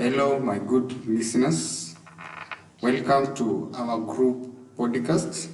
Hello, my good listeners. Welcome to our group podcast,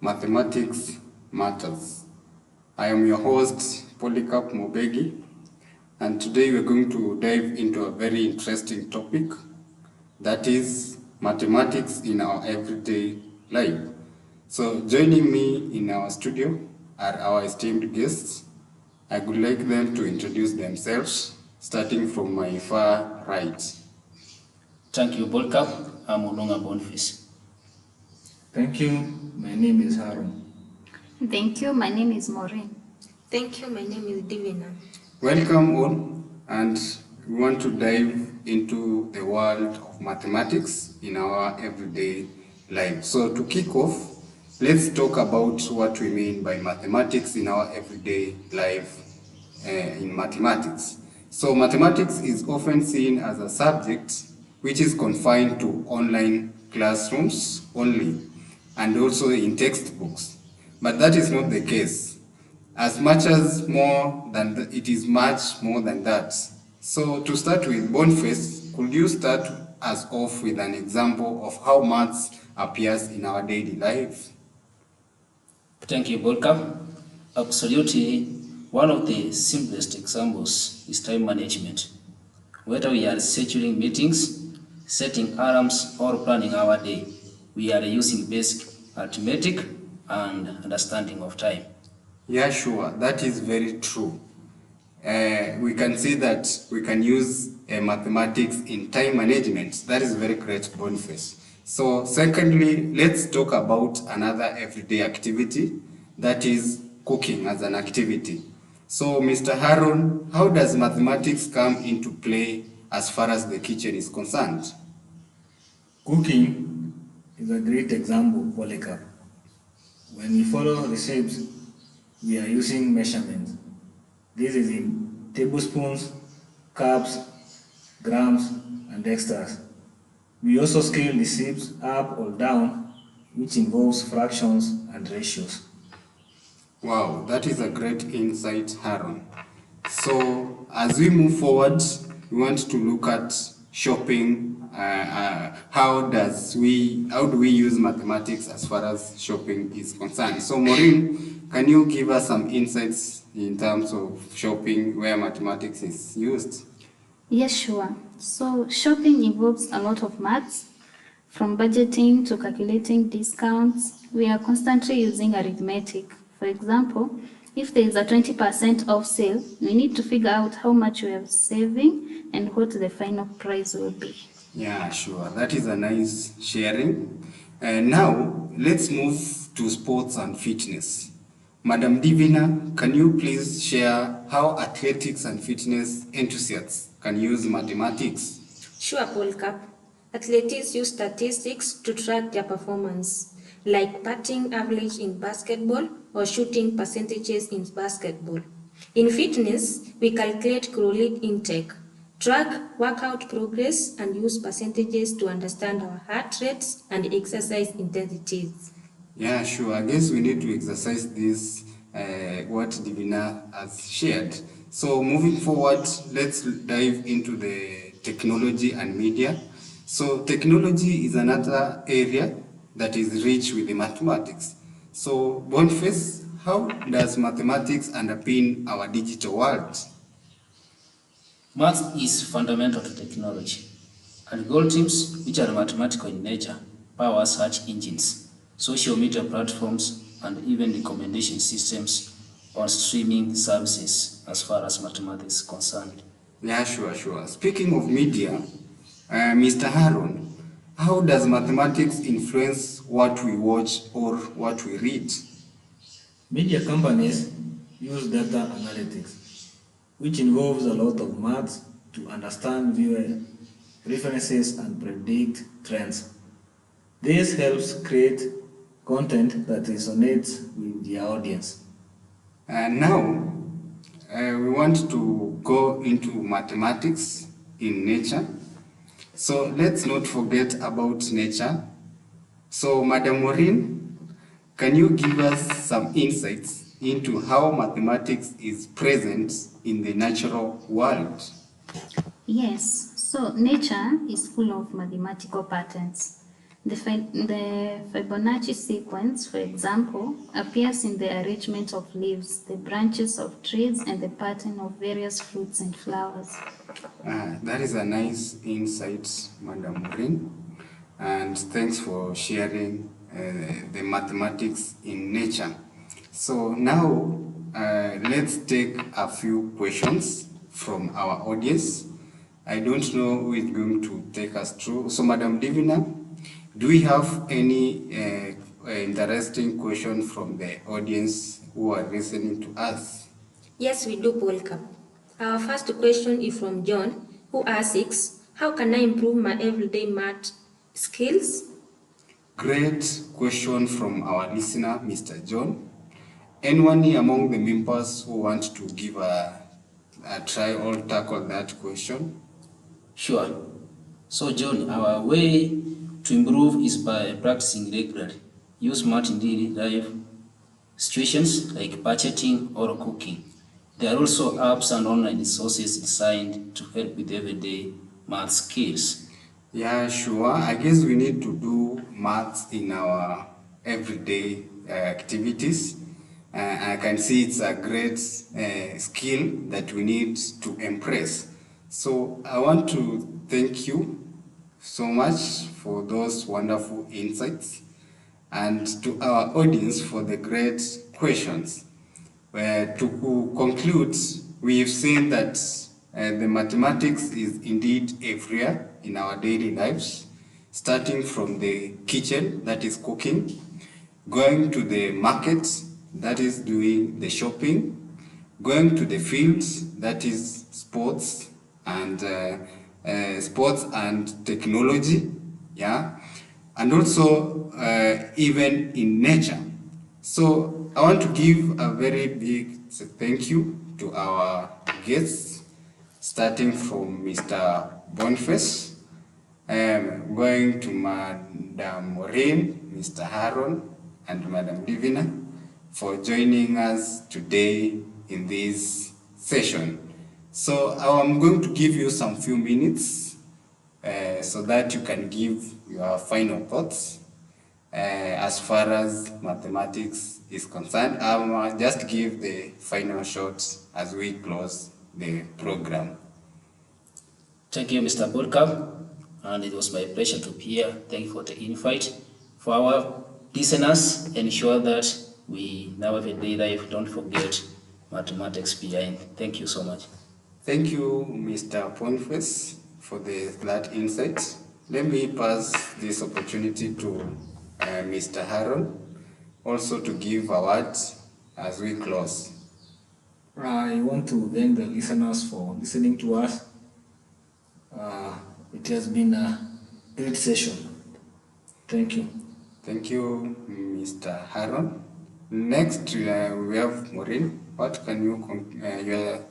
Mathematics Matters. I am your host, Polycarp Mobegi, and today we're going to dive into a very interesting topic, that is mathematics in our everyday life. So joining me in our studio are our esteemed guests. I would like them to introduce themselves, starting from my far right. Thank you, Polycarp. I'm Olonga Boniface. Thank you. My name is Haron. Thank you. My name is Maureen. Thank you. My name is Divina. Welcome all, and we want to dive into the world of mathematics in our everyday life. So to kick off, let's talk about what we mean by mathematics in our everyday life in mathematics. So mathematics is often seen as a subject which is confined to online classrooms only and also in textbooks. But that is not the case. As much as more than it is much more than that. So to start with, Boniface, could you start us off with an example of how maths appears in our daily life? Thank you, Polycarp. Absolutely, one of the simplest examples is time management. Whether we are scheduling meetings, setting alarms, or planning our day, we are using basic arithmetic and understanding of time. Yeah, sure. That is very true. We can see that we can use mathematics in time management. That is very great, Boniface. So secondly, let's talk about another everyday activity, that is cooking as an activity. So Mr. Haron, how does mathematics come into play as far as the kitchen is concerned? Cooking is a great example, Polycarp. When we follow recipes, we are using measurements. This is in tablespoons, cups, grams, and extras. We also scale recipes up or down, which involves fractions and ratios. Wow, that is a great insight, Haron. So as we move forward, we want to look at shopping. How do we use mathematics as far as shopping is concerned? So Maureen, can you give us some insights in terms of shopping where mathematics is used? Yes, sure. So shopping involves a lot of maths, from budgeting to calculating discounts. We are constantly using arithmetic. For example, if there is a 20% off sale, we need to figure out how much we are saving and what the final price will be. Yeah, sure. That is a nice sharing. Now, let's move to sports and fitness. Madam Divina, can you please share how athletics and fitness enthusiasts can use mathematics? Sure, Polycarp. Athletes use statistics to track their performance, like batting average in basketball or shooting percentages in basketball. In fitness, we calculate caloric intake, track workout progress, and use percentages to understand our heart rates and exercise intensities. Yeah, sure. I guess we need to exercise this, what Divina has shared. So moving forward, let's dive into the technology and media. So technology is another area that is rich with the mathematics. So Boniface, how does mathematics underpin our digital world? Math is fundamental to technology. Algorithms, which are mathematical in nature, power search engines, social media platforms, and even recommendation systems on streaming services as far as mathematics is concerned. Yeah, sure. Speaking of media, Mr. Haron, how does mathematics influence what we watch or what we read? Media companies use data analytics, which involves a lot of maths to understand viewer preferences and predict trends. This helps create content that resonates with the audience. And now, we want to go into mathematics in nature. So let's not forget about nature. So Madam Maureen, can you give us some insights into how mathematics is present in the natural world? Yes. So nature is full of mathematical patterns. The Fibonacci sequence, for example, appears in the arrangement of leaves, the branches of trees, and the pattern of various fruits and flowers. That is a nice insight, Madam Maureen, and thanks for sharing the mathematics in nature. So now let's take a few questions from our audience. I don't know who is going to take us through. So, Madam Divina, do we have any interesting question from the audience who are listening to us? Yes, we do, Polka. Our first question is from John, who asks, how can I improve my everyday math skills? Great question from our listener, Mr. John. Anyone among the members who want to give a try or tackle that question? Sure. So John, our way to improve is by practicing regularly. Use math in daily life situations like budgeting or cooking. There are also apps and online resources designed to help with everyday math skills. Yeah, sure. I guess we need to do maths in our everyday activities. I can see it's a great skill that we need to embrace. So I want to thank you so much for those wonderful insights and to our audience for the great questions. To conclude, we've seen that the mathematics is indeed everywhere in our daily lives, starting from the kitchen, that is cooking, going to the market, that is doing the shopping, going to the fields, that is sports and technology, yeah, and also even in nature. So I want to give a very big thank you to our guests, starting from Mr. Boniface, going to Madam Maureen, Mr. Haron, and Madam Divina for joining us today in this session. So I'm going to give you some few minutes so that you can give your final thoughts as far as mathematics is concerned. I'll just give the final shot as we close the program. Thank you, Mr. Bolka, and it was my pleasure to be here. Thank you for the invite. For our listeners, ensure that we now everyday life don't forget mathematics behind. Thank you so much. Thank you, Mr. Boniface, for that insight. Let me pass this opportunity to Mr. Haron, also to give a word as we close. I want to thank the listeners for listening to us. It has been a great session. Thank you. Thank you, Mr. Haron. Next, we have Maureen. What can you,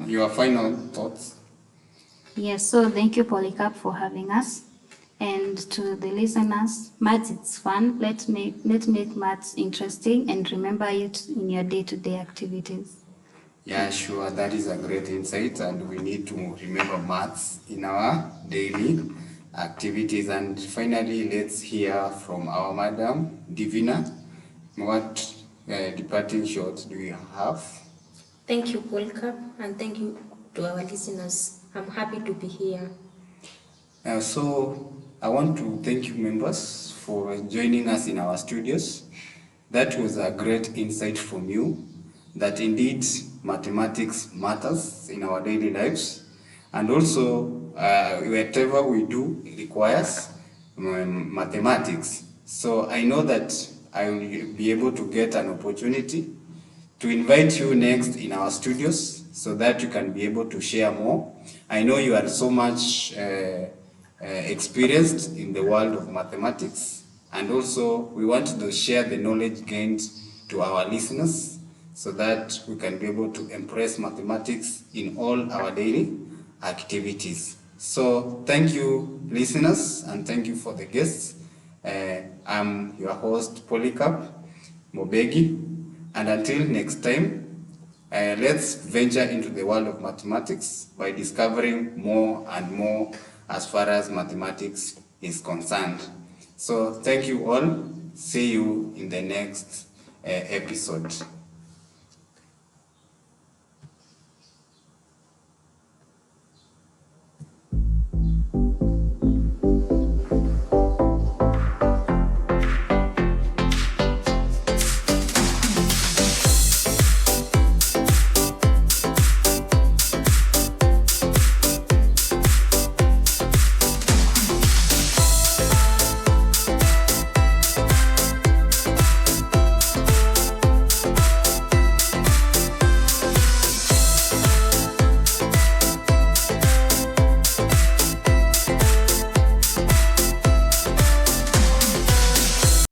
your final thoughts? Yes, so thank you, Polycarp, for having us. And to the listeners, maths it's fun. Let's make maths interesting and remember it in your day-to-day activities. Yeah, sure. That is a great insight, and we need to remember maths in our daily activities. And finally, let's hear from our Madam Divina. What departing shots do you have? Thank you, Polka, and thank you to our listeners. I'm happy to be here. So I want to thank you members for joining us in our studios. That was a great insight from you, that indeed mathematics matters in our daily lives, and also whatever we do requires mathematics. So I know that I will be able to get an opportunity to invite you next in our studios so that you can be able to share more. I know you are so much experienced in the world of mathematics, and also we want to share the knowledge gained to our listeners so that we can be able to embrace mathematics in all our daily activities. So thank you, listeners, and thank you for the guests. I'm your host, Polycarp Mobegi, and until next time, Let's venture into the world of mathematics by discovering more and more as far as mathematics is concerned. So thank you all. See you in the next episode.